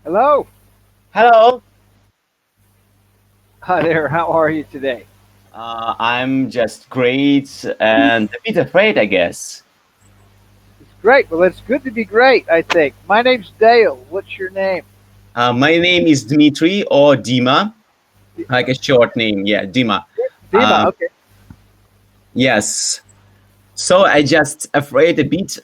Hello. Hello. Hi there. How are you today? I'm just great and a bit afraid, I guess. It's great. Well, it's good to be great, I think. My name's Dale. What's your name? My name is Dmitry or Dima, D- like a short name. Yeah, Dima. Dima. Um, Okay. yes. So I just afraid a bit.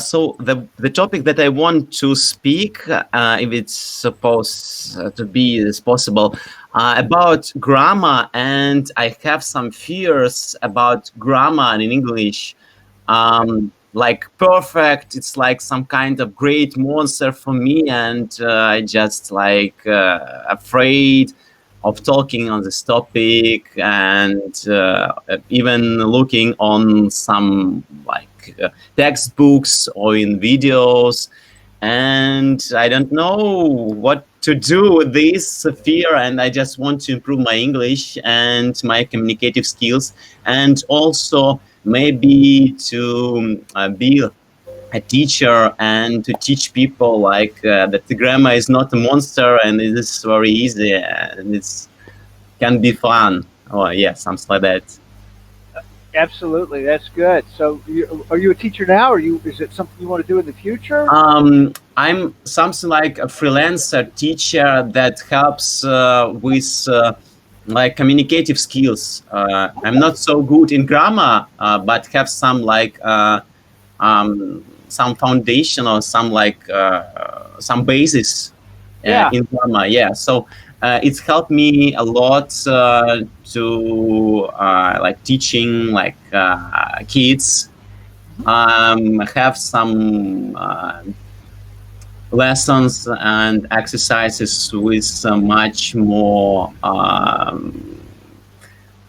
So the topic that I want to speak, if it's supposed to be is possible, about grammar, and I have some fears about grammar in English. Okay. Like perfect, it's like some kind of great monster for me, and I just like afraid of talking on this topic, and even looking on some like textbooks or in videos, and I don't know what to do with this fear, and I just want to improve my English and my communicative skills, and also maybe to be a teacher and to teach people like that the grammar is not a monster and it is very easy and it's can be fun. Oh yeah, something like that. Absolutely. That's good. So, are you a teacher now, or is it something you want to do in the future? I'm something like a freelancer teacher that helps with like communicative skills. I'm not so good in grammar, but have some foundation or some like some basis Yeah. in grammar. Yeah, so it's helped me a lot to like teaching like kids. Have some lessons and exercises with much more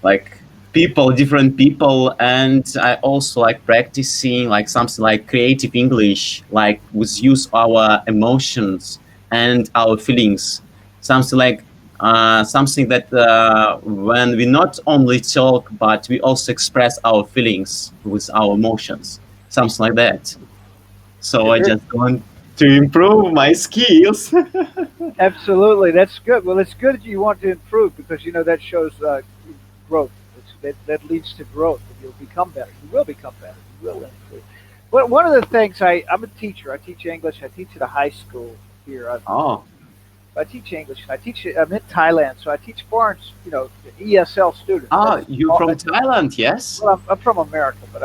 like people, different people, and I also like practicing like something like creative English, like with use our emotions and our feelings, something like something that when we not only talk but we also express our feelings with our emotions, something like that. So Yeah, I very, just want to improve my skills. absolutely. That's good. Well, it's good that you want to improve because that shows growth. That leads to growth, and you'll become better. You will become better. You will improve. But one of the things I'm a teacher. I teach English. I teach at a high school here. Oh, I teach English. I'm in Thailand, so I teach foreign, ESL students. ah, That's you're all. from Thailand, yes? Well, I'm from America, but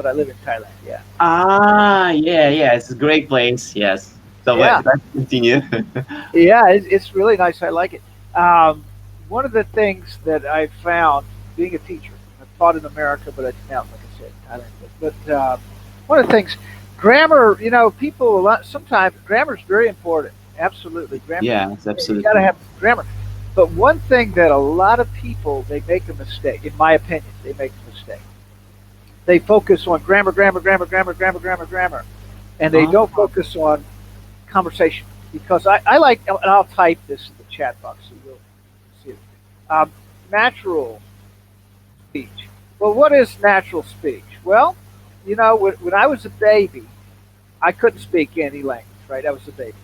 I live in Thailand. Yeah. Ah, yeah, yeah, it's a great place. Yes. So Yeah. let's continue. Yeah. It's really nice. I like it. Um, One of the things that I found being a teacher, I taught in America, but I now, like I said, Thailand. But one of the things, grammar. People a lot. Sometimes grammar is very important. Absolutely, grammar. Yes, You got to absolutely. have grammar. But one thing that a lot of people they make a mistake, in my opinion, they make a mistake. They focus on grammar, grammar, grammar, grammar, grammar, grammar, grammar, and they don't Oh, focus on conversation. Because I like, and I'll type this in the chat box so you'll see it. Um, Natural speech. Well, what is natural speech? Well, when I was a baby, I couldn't speak any language, right? I was a baby.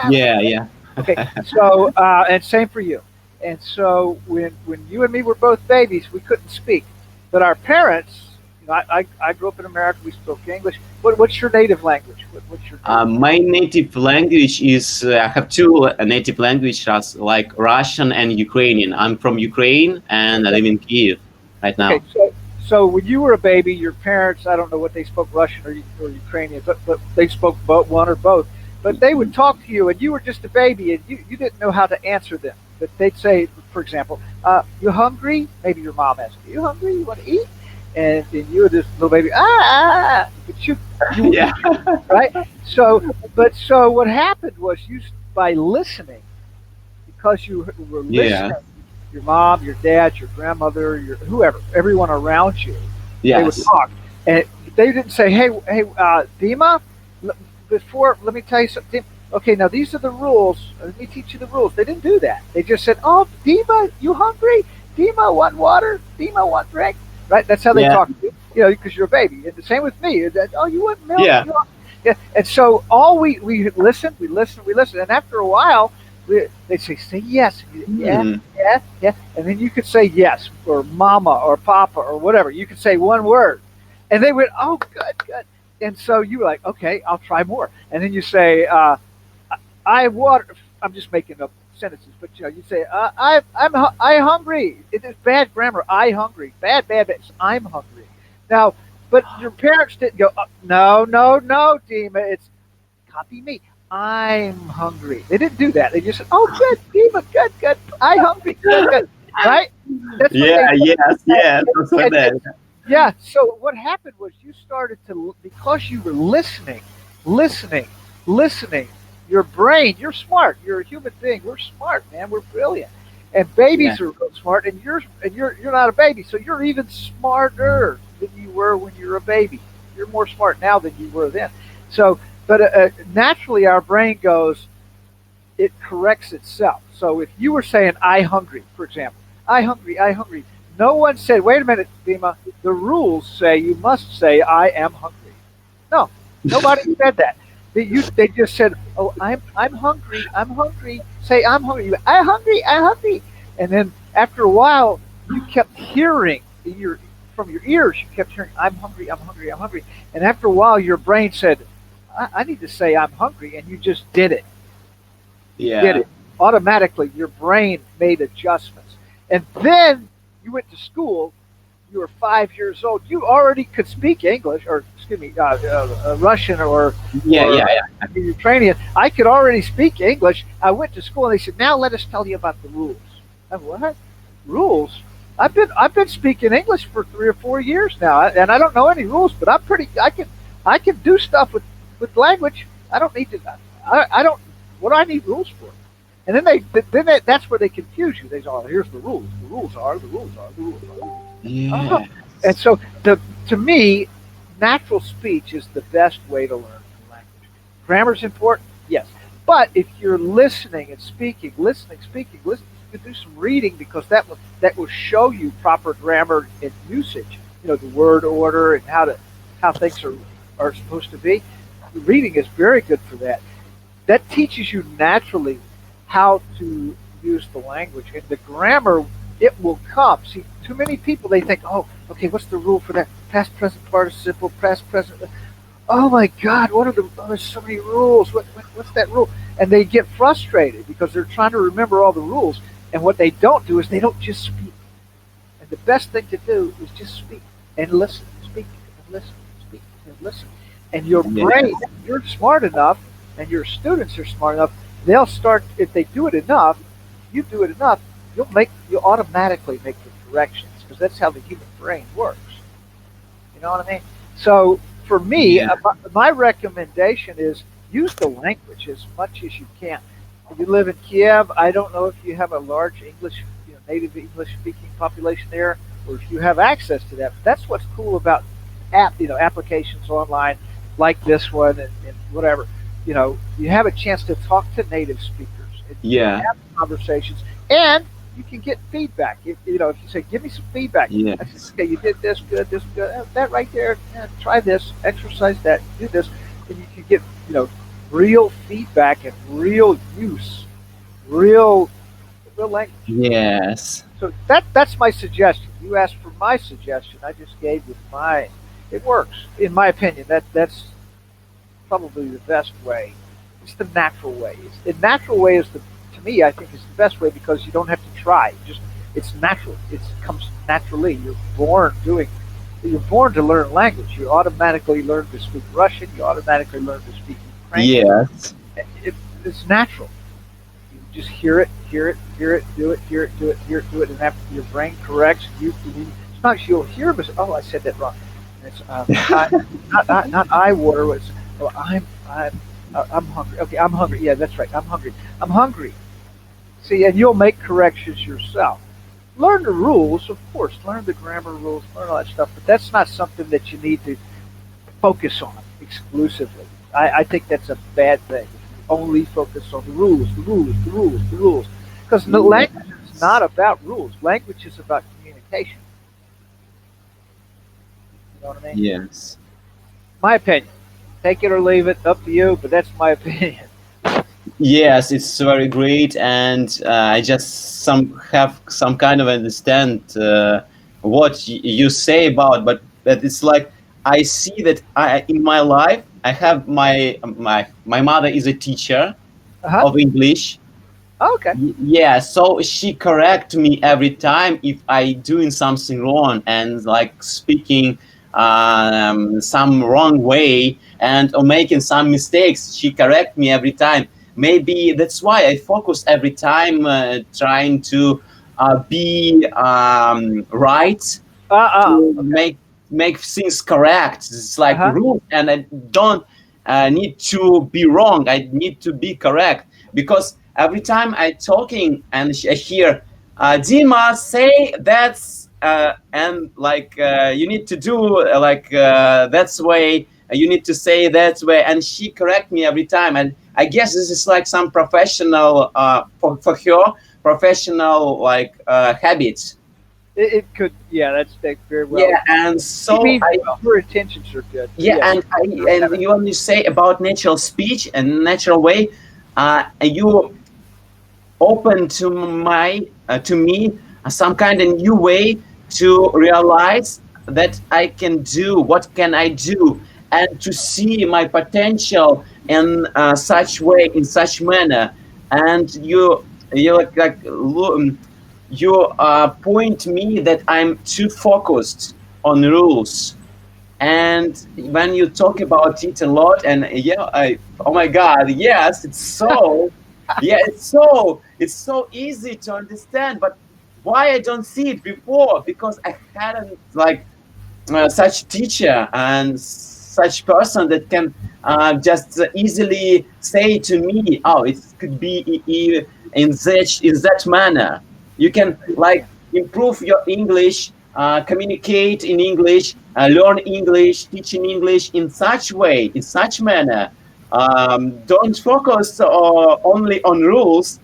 yeah, yeah. Okay, so and same for you. And so when you and me were both babies, we couldn't speak, but our parents. I grew up in America. We spoke English. What's your native language? What's your native My native language is I have two native languages like Russian and Ukrainian. I'm from Ukraine and I language? live in Kiev right Okay, now. so when you were a baby, your parents, I don't know what they spoke, Russian or Ukrainian, but they spoke both, one or both. But they would talk to you, and you were just a baby, and you didn't know how to answer them. But they'd say, for example, "You hungry?" Maybe your mom asked, "You hungry? You want to eat?" And you were this little baby, but you Yeah, right. So what happened was by listening because you were yeah, listening, your mom, your dad, your grandmother, your whoever, everyone around you, they would yes, talk, and they didn't say, "Hey, Dima, before let me tell you something. Okay, now these are the rules. Let me teach you the rules." They didn't do that. They just said, "Oh, Dima, you hungry? Dima, want water? Dima, want drink?" Right? That's how they yeah, talk to you. Because you're a baby. And the same with me. Oh, you want milk? yeah, Yeah, and so all we listen, we listen, we listen, and after a while, they say yes, yeah, Hmm. yeah, yeah, and then you could say yes or mama or papa or whatever. You could say one word, and they went, oh, good, good, and so you were like, okay, I'll try more, and then you say, I water. I'm just making up sentences, but you say, I hungry. It is bad grammar. I hungry. Bad, bad, bad. I'm hungry. Now, but your parents didn't go, no, no, no, Dima. It's copy me. I'm hungry. They didn't do that. They just said, oh, good, Dima, good, good. I hungry, good, good. Right? That's what Yeah, they did. yes, yes, that's what that. Yeah. So what happened was you started to, because you were listening, listening, listening. Your brain, you're smart. You're a human being. We're smart, man. We're brilliant. And Yeah, babies are real smart, and you're not a baby, so you're even smarter than you were when you were a baby. You're more smart now than you were then. So, but naturally, our brain goes, it corrects itself. So if you were saying "I hungry," for example, "I hungry, I hungry," no one said, "Wait a minute, Bima. The rules say you must say I am hungry." No, nobody said that. They just said, "Oh, I'm hungry. I'm hungry." Say, "I'm hungry." I hungry. I hungry. And then after a while, you kept hearing from your ears. You kept hearing, "I'm hungry. I'm hungry. I'm hungry." And after a while, your brain said, I need to say I'm hungry," and you just did it. You did yeah, it automatically. Your brain made adjustments, and then you went to school. You were 5 years old. You already could speak English, or excuse me, Russian yeah, or yeah, yeah. Ukrainian. I could already speak English. I went to school, and they said, "Now let us tell you about the rules." I said, what rules? I've been speaking English for 3 or 4 years now, and I don't know any rules, but I'm pretty. I can do stuff with language. I don't need to. I don't. What do I need rules for? And that's where they confuse you. They say, "Oh, here's the rules. The rules are. The rules are. The rules are." Uh-huh. And Yes. so, to me, natural speech is the best way to learn language. Grammar's important, yes, but if you're listening and speaking, listening, speaking, listening, you can do some reading because that will show you proper grammar and usage. The word order and how things are supposed to be. Reading is very good for that. That teaches you naturally how to use the language, and the grammar, it will come. See, too many people, they think, oh, okay, what's the rule for that? Past, present participle, past, present. Oh my God, what are the? Oh, there's so many rules. What's that rule? And they get frustrated because they're trying to remember all the rules, and what they don't do is they don't just speak. And the best thing to do is just speak and listen, speak and listen, speak and listen. And your brain, Yes. you're smart enough, and your students are smart enough. They'll start if they do it enough. You do it enough, you'll automatically make the corrections because that's how the human brain works. You know what I mean? So for me, Yeah. my recommendation is use the language as much as you can. If you live in Kiev, I don't know if you have a large English, native English speaking population there, or if you have access to that. But that's what's cool about applications online like this one and whatever. You have a chance to talk to native speakers and you can Yeah. have conversations and you can get feedback. If you say, "Give me some feedback," I say, Yes. "Okay, you did this good, that right there. Yeah, try this, exercise that, do this," and you can get real feedback and real use, real real language. Yes. So that's my suggestion. You asked for my suggestion. I just gave you mine. It works, in my opinion. That's probably the best way. It's the natural way. The natural way is to me, I think, is the best way because you don't have to try. It's natural. It comes naturally. You're born to learn language. You automatically learn to speak Russian. You automatically learn to speak Ukrainian. Yes. It's natural. You just hear it, hear it, hear it, do it, hear it, do it, hear it, do it, and after your brain corrects, sometimes you'll hear, but oh, I said that wrong. And it's not I water. It's I'm hungry. Okay, I'm hungry. Yeah, that's right. I'm hungry. I'm hungry. See, and you'll make corrections yourself. Learn the rules, of course. Learn the grammar rules. Learn all that stuff. But that's not something that you need to focus on exclusively. I think that's a bad thing. If you only focus on the rules, the rules, the rules, the rules. Because the language is Yes. not about rules. Language is about communication. You know what I mean? Yes. My opinion. Take it or leave it, up to you. But that's my opinion. Yes, it's very great, and I just some have some kind of understand what you say about, but it's like I see that I in my life I have my mother is a teacher Uh huh. of English. Okay. Yeah, so she correct me every time if I doing something wrong and like speaking some wrong way and or making some mistakes. She correct me every time. Maybe that's why I focus every time trying to be right, to Okay. make things correct. It's Uh like huh. rule, and I don't need to be wrong. I need to be correct because every time I talking and I hear Dima say that's and like you need to do like that's way. You need to say that way, and she correct me every time. And I guess this is like some professional for her professional like habits. It could. Yeah, that's very well. Yeah, and He so means I well. Her intentions are good. But yeah, yeah, and you want to say about natural speech and natural way, you open to me some kind of new way to realize that I can do what can I do and to see my potential in such way in such manner and you you point me that I'm too focused on rules and when you talk about it a lot and yeah oh my god yes it's so yeah it's so easy to understand but why I don't see it before because I hadn't like such teacher and such person that can just easily say to me oh it could be in that manner you can like improve your English communicate in English learn English teach in English in such way in such manner don't focus only on rules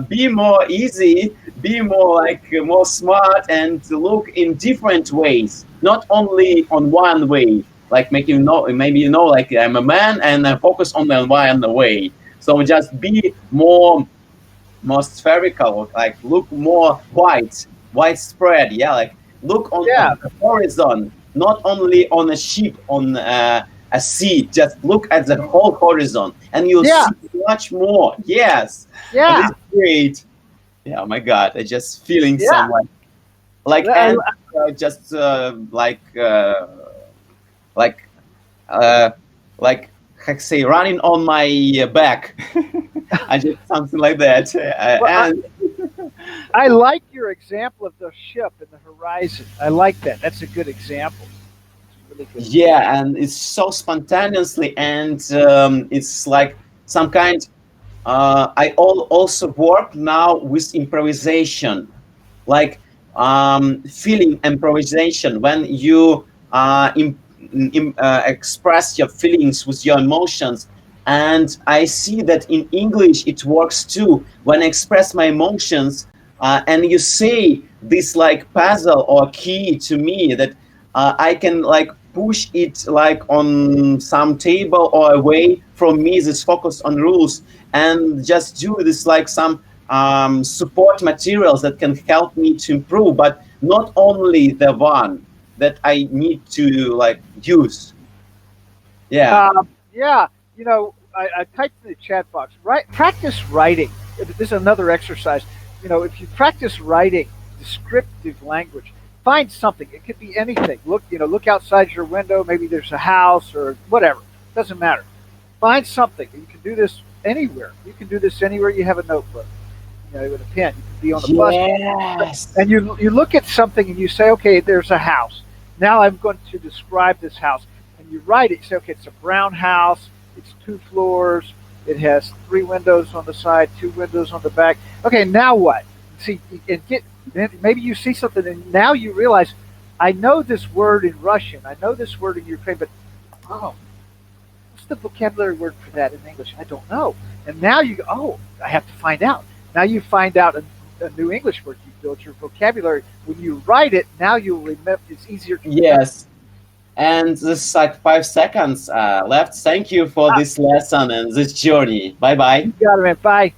be more easy be more like more smart and look in different ways not only on one way like make you know maybe you know like I'm a man and I focus on the one way so just be more spherical like look more widespread yeah like look on yeah, the horizon not only on a ship on a sea just look at the whole horizon and you'll yeah, see much more yes and yeah, it's great yeah oh my god I just feeling yeah. someone like I, and just like uh, like I say running on my back I just something like that well, and I like your example of the ship and the horizon. I like that. That's a good example. It's a really good example. yeah and it's so spontaneously and it's like some kind I also work now with improvisation like feeling improvisation when you express your feelings with your emotions and I see that in English it works too when I express my emotions and you say this like puzzle or key to me that I can like push it like on some table or away from me this focus on rules and just do this like some support materials that can help me to improve, but not only the one that I need to like use. Yeah. Yeah, I typed in the chat box. Right, practice writing. This is another exercise. If you practice writing descriptive language, find something. It could be anything. Look outside your window. Maybe there's a house or whatever. Doesn't matter. Find something. You can do this anywhere. You can do this anywhere you have a notebook. With a pen. You can be on the bus, Yes. and you look at something and you say, okay, there's a house. Now I'm going to describe this house, and you write it. You say, okay, it's a brown house. It's 2 floors. It has 3 windows on the side, 2 windows on the back. Okay, now what? See, and then maybe you see something, and now you realize, I know this word in Russian. I know this word in Ukraine, but oh, what's the vocabulary word for that in English? I don't know. And now you go, oh, I have to find out. Now you find out a new English word. You build your vocabulary. When you write it, now you'll remember. It's easier to remember. Yes. And this is like 5 seconds left. Thank you for this lesson and this journey. Bye bye. You got it, man. Bye.